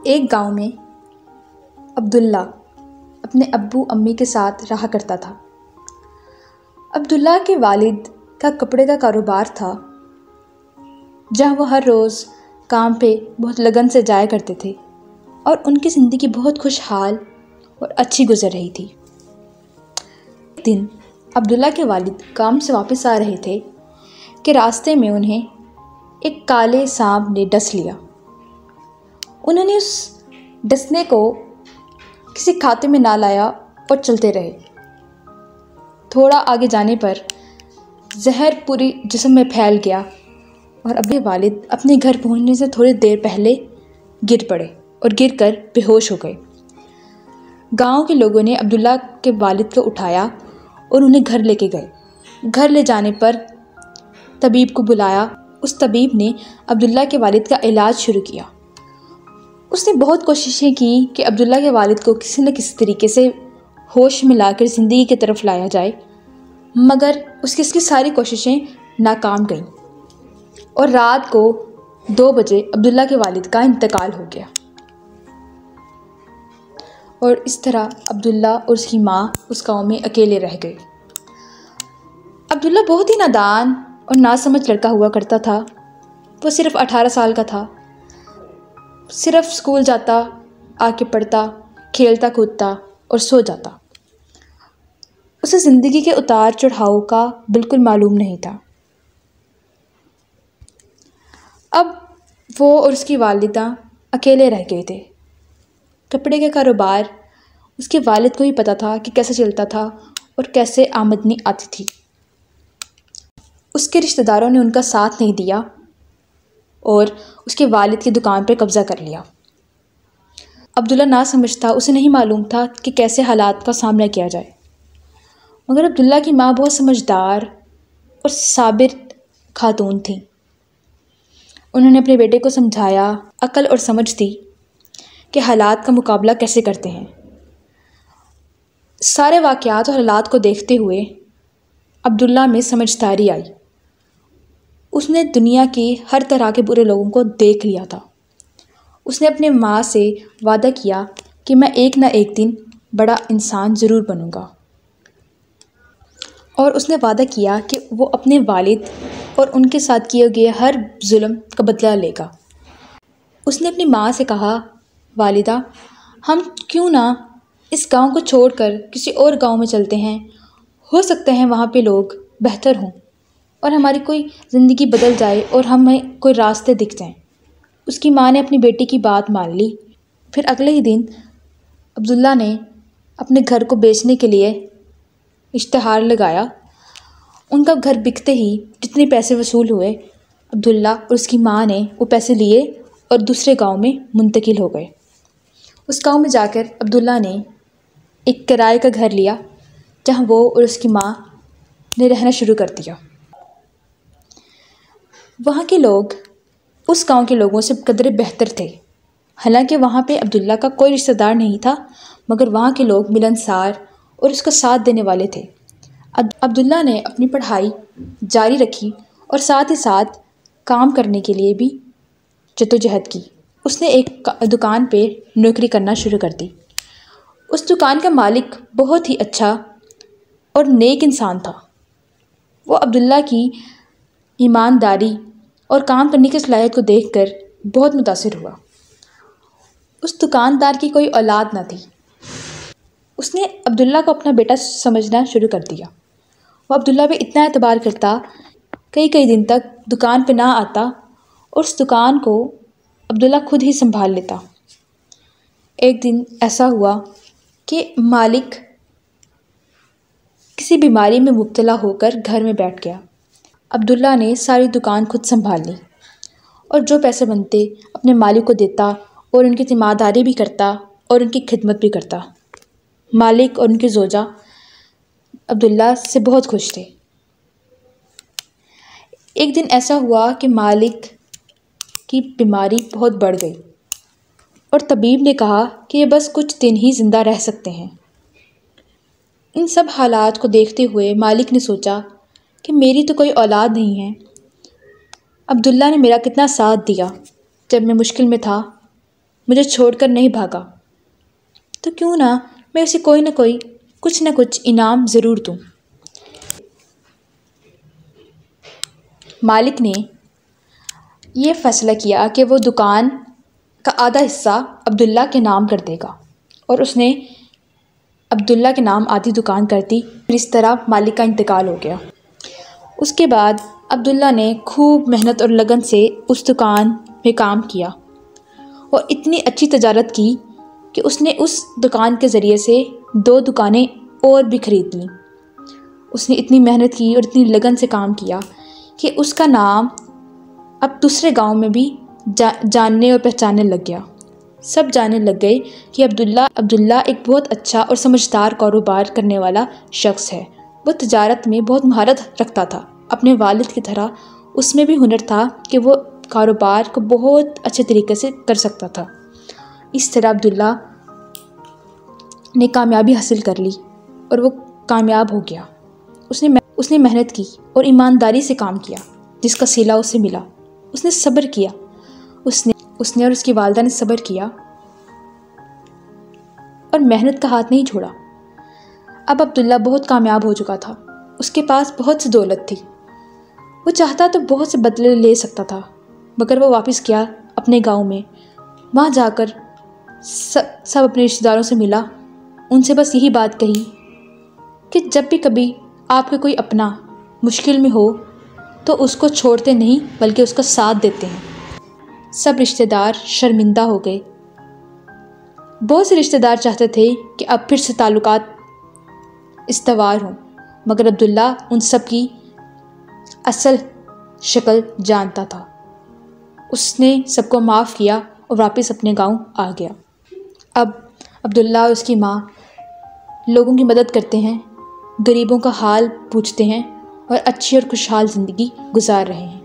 एक गांव में अब्दुल्ला अपने अब्बू अम्मी के साथ रहा करता था। अब्दुल्ला के वालिद का कपड़े का कारोबार था, जहाँ वो हर रोज़ काम पे बहुत लगन से जाया करते थे और उनकी ज़िंदगी बहुत खुशहाल और अच्छी गुजर रही थी। एक दिन अब्दुल्ला के वालिद काम से वापस आ रहे थे कि रास्ते में उन्हें एक काले सांप ने डस लिया। उन्होंने उस डसने को किसी खाते में ना लाया और चलते रहे। थोड़ा आगे जाने पर जहर पूरी जिस्म में फैल गया और अब्दुल्ला के वालिद अपने घर पहुंचने से थोड़ी देर पहले गिर पड़े और गिरकर बेहोश हो गए। गांव के लोगों ने अब्दुल्ला के वालिद को उठाया और उन्हें घर लेके गए। घर ले जाने पर तबीब को बुलाया। उस तबीब ने अब्दुल्ला के वालिद का इलाज शुरू किया। उसने बहुत कोशिशें की कि अब्दुल्ला के वालिद को किसी न किसी तरीके से होश में लाकर ज़िंदगी की तरफ लाया जाए, मगर उसकी सारी कोशिशें नाकाम गईं और रात को 2 बजे अब्दुल्ला के वालिद का इंतकाल हो गया। और इस तरह अब्दुल्ला और उसकी माँ उस गाँव में अकेले रह गए। अब्दुल्ला बहुत ही नादान और नासमझ लड़का हुआ करता था। वो सिर्फ 18 साल का था। सिर्फ स्कूल जाता, आके पढ़ता, खेलता कूदता और सो जाता। उसे ज़िंदगी के उतार चढ़ाव का बिल्कुल मालूम नहीं था। अब वो और उसकी वालिदा अकेले रह गए थे। कपड़े का कारोबार उसके वालिद को ही पता था कि कैसे चलता था और कैसे आमदनी आती थी। उसके रिश्तेदारों ने उनका साथ नहीं दिया और उसके वालिद की दुकान पर कब्ज़ा कर लिया। अब्दुल्ला ना समझता, उसे नहीं मालूम था कि कैसे हालात का सामना किया जाए। मगर अब्दुल्ला की माँ बहुत समझदार और साबिर खातून थी। उन्होंने अपने बेटे को समझाया, अक्ल और समझ दी कि हालात का मुकाबला कैसे करते हैं। सारे वाक़यात और हालात को देखते हुए अब्दुल्ला में समझदारी आई। उसने दुनिया के हर तरह के बुरे लोगों को देख लिया था। उसने अपने माँ से वादा किया कि मैं एक ना एक दिन बड़ा इंसान ज़रूर बनूंगा। और उसने वादा किया कि वो अपने वालिद और उनके साथ किए गए हर जुल्म का बदला लेगा। उसने अपनी माँ से कहा, वालिदा, हम क्यों ना इस गांव को छोड़कर किसी और गांव में चलते हैं। हो सकता है वहाँ पे लोग बेहतर हों और हमारी कोई ज़िंदगी बदल जाए और हमें कोई रास्ते दिख जाएं। उसकी माँ ने अपनी बेटी की बात मान ली। फिर अगले ही दिन अब्दुल्ला ने अपने घर को बेचने के लिए इश्तिहार लगाया। उनका घर बिकते ही जितने पैसे वसूल हुए, अब्दुल्ला और उसकी माँ ने वो पैसे लिए और दूसरे गांव में मुंतकिल हो गए। उस गांव में जाकर अब्दुल्ला ने एक किराए का घर लिया, जहां वो और उसकी माँ ने रहना शुरू कर दिया। वहाँ के लोग उस गांव के लोगों से कदरे बेहतर थे। हालांकि वहाँ पे अब्दुल्ला का कोई रिश्तेदार नहीं था, मगर वहाँ के लोग मिलनसार और उसका साथ देने वाले थे। अब्दुल्ला ने अपनी पढ़ाई जारी रखी और साथ ही साथ काम करने के लिए भी जद्दोजहद की। उसने एक दुकान पे नौकरी करना शुरू कर दी। उस दुकान का मालिक बहुत ही अच्छा और नेक इंसान था। वो अब्दुल्ला की ईमानदारी और काम करने की सलाहियत को देखकर बहुत मुतासिर हुआ। उस दुकानदार की कोई औलाद न थी। उसने अब्दुल्ला को अपना बेटा समझना शुरू कर दिया। वो अब्दुल्ला पे इतना एतबार करता, कई कई दिन तक दुकान पे ना आता और उस दुकान को अब्दुल्ला खुद ही संभाल लेता। एक दिन ऐसा हुआ कि मालिक किसी बीमारी में मुब्तला होकर घर में बैठ गया। अब्दुल्ला ने सारी दुकान खुद संभाल ली और जो पैसे बनते अपने मालिक को देता और उनकी ज़िम्मेदारी भी करता और उनकी खिदमत भी करता। मालिक और उनकी ज़ौजा अब्दुल्ला से बहुत खुश थे। एक दिन ऐसा हुआ कि मालिक की बीमारी बहुत बढ़ गई और तबीब ने कहा कि ये बस कुछ दिन ही ज़िंदा रह सकते हैं। इन सब हालात को देखते हुए मालिक ने सोचा कि मेरी तो कोई औलाद नहीं है। अब्दुल्ला ने मेरा कितना साथ दिया जब मैं मुश्किल में था मुझे छोड़कर नहीं भागा, तो क्यों ना मैं उसे कोई ना कोई कुछ ना कुछ इनाम ज़रूर दूँ। मालिक ने यह फ़ैसला किया कि वो दुकान का आधा हिस्सा अब्दुल्ला के नाम कर देगा, और उसने अब्दुल्ला के नाम आधी दुकान कर दी। फिर इस तरह मालिक का इंतकाल हो गया। उसके बाद अब्दुल्ला ने खूब मेहनत और लगन से उस दुकान में काम किया और इतनी अच्छी तजारत की कि उसने उस दुकान के ज़रिए से 2 दुकानें और भी ख़रीद लीं। उसने इतनी मेहनत की और इतनी लगन से काम किया कि उसका नाम अब दूसरे गांव में भी जानने और पहचानने लग गया। सब जानने लग गए कि अब्दुल्ला एक बहुत अच्छा और समझदार कारोबार करने वाला शख्स है। वो तजारत में बहुत महारत रखता था। अपने वालिद की तरह उसमें भी हुनर था कि वो कारोबार को बहुत अच्छे तरीके से कर सकता था। इस तरह अब्दुल्ला ने कामयाबी हासिल कर ली और वो कामयाब हो गया। उसने मेहनत की और ईमानदारी से काम किया, जिसका सिला उसे मिला। उसने सब्र किया, उसने और उसकी वालिदा ने सब्र किया और मेहनत का हाथ नहीं छोड़ा। अब अब्दुल्ला बहुत कामयाब हो चुका था। उसके पास बहुत सी दौलत थी। वो चाहता तो बहुत से बदले ले सकता था, मगर वो वापस गया अपने गांव में। वहाँ जाकर सब अपने रिश्तेदारों से मिला। उनसे बस यही बात कही कि जब भी कभी आपके कोई अपना मुश्किल में हो तो उसको छोड़ते नहीं, बल्कि उसका साथ देते हैं। सब रिश्तेदार शर्मिंदा हो गए। बहुत से रिश्तेदार चाहते थे कि अब फिर से ताल्लुकात इस्तवार हों, मगर अब्दुल्ला उन सब की असल शक्ल जानता था। उसने सबको माफ़ किया और वापस अपने गांव आ गया। अब अब्दुल्ला और उसकी माँ लोगों की मदद करते हैं, गरीबों का हाल पूछते हैं और अच्छी और खुशहाल ज़िंदगी गुजार रहे हैं।